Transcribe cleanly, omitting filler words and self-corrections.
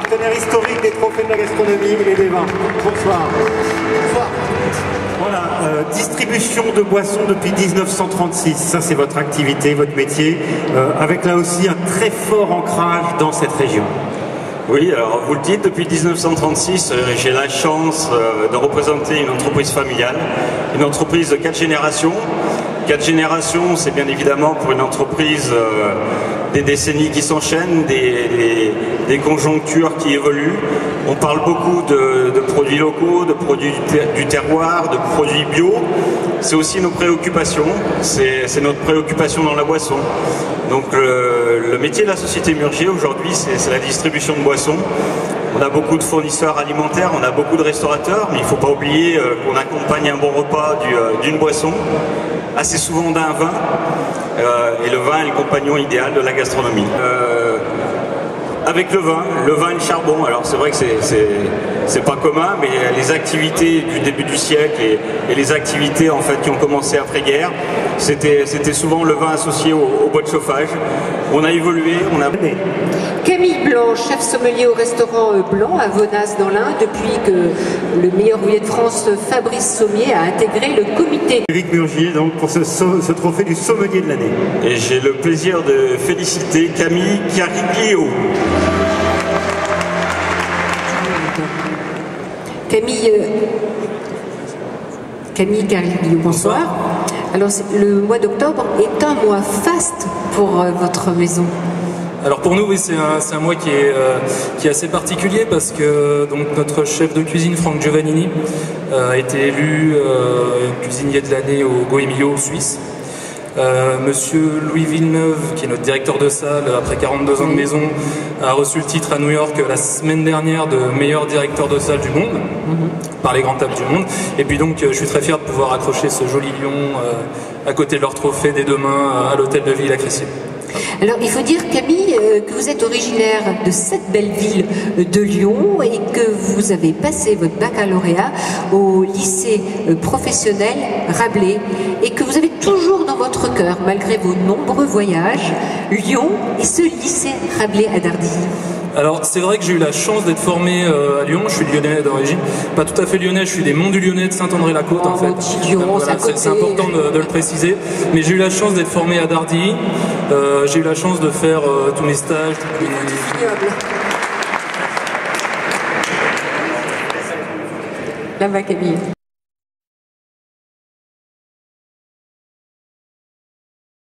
partenaire historique des trophées de la gastronomie et des vins. Bonsoir. Bonsoir. Voilà, distribution de boissons depuis 1936, ça c'est votre activité, votre métier, avec là aussi un très fort ancrage dans cette région. Oui, alors vous le dites, depuis 1936, j'ai la chance de représenter une entreprise familiale, une entreprise de 4 générations. 4 générations, c'est bien évidemment pour une entreprise des décennies qui s'enchaînent, des conjonctures qui évoluent. On parle beaucoup de produits locaux, de produits du terroir, de produits bio. C'est aussi nos préoccupations, c'est notre préoccupation dans la boisson. Donc le métier de la société Murgier aujourd'hui, c'est la distribution de boissons. On a beaucoup de fournisseurs alimentaires, on a beaucoup de restaurateurs, mais il ne faut pas oublier qu'on accompagne un bon repas d'une boisson, assez souvent d'un vin, et le vin est le compagnon idéal de la gastronomie. Avec le vin et le charbon, alors c'est vrai que c'est pas commun, mais les activités du début du siècle et les activités en fait qui ont commencé après-guerre, c'était souvent le vin associé au bois de chauffage. On a évolué, on a... Camille Blanc, chef sommelier au restaurant Blanc à Venasse dans l'Ain, depuis que le meilleur rouillé de France, Fabrice Sommier, a intégré le comité. Éric Murgier, donc, pour ce trophée du sommelier de l'année. Et j'ai le plaisir de féliciter Camille Cariglio. Camille Cariglio, bonsoir. Alors, le mois d'octobre est un mois faste pour votre maison. Alors pour nous, oui, c'est un mois qui est assez particulier parce que donc, notre chef de cuisine, Franck Giovannini, a été élu cuisinier de l'année au Goemio Suisse. Monsieur Louis Villeneuve, qui est notre directeur de salle, après 42 ans de maison, a reçu le titre à New York la semaine dernière de meilleur directeur de salle du monde, par les grandes tables du monde. Et puis donc, je suis très fier de pouvoir accrocher ce joli lion à côté de leur trophée dès demain à l'hôtel de ville à Crissier. Alors, il faut dire, Camille, que vous êtes originaire de cette belle ville de Lyon et que vous avez passé votre baccalauréat au lycée professionnel Rabelais et que vous avez toujours dans votre cœur, malgré vos nombreux voyages, Lyon et ce lycée Rabelais à Dardilly. Alors c'est vrai que j'ai eu la chance d'être formé à Lyon, je suis lyonnais d'origine, pas tout à fait lyonnais, je suis des Monts du Lyonnais de Saint-André-la-Côte en fait. Lyon, voilà, c'est important de le préciser, mais j'ai eu la chance d'être formé à Dardilly, j'ai eu la chance de faire tous mes stages. Là-bas, Camille.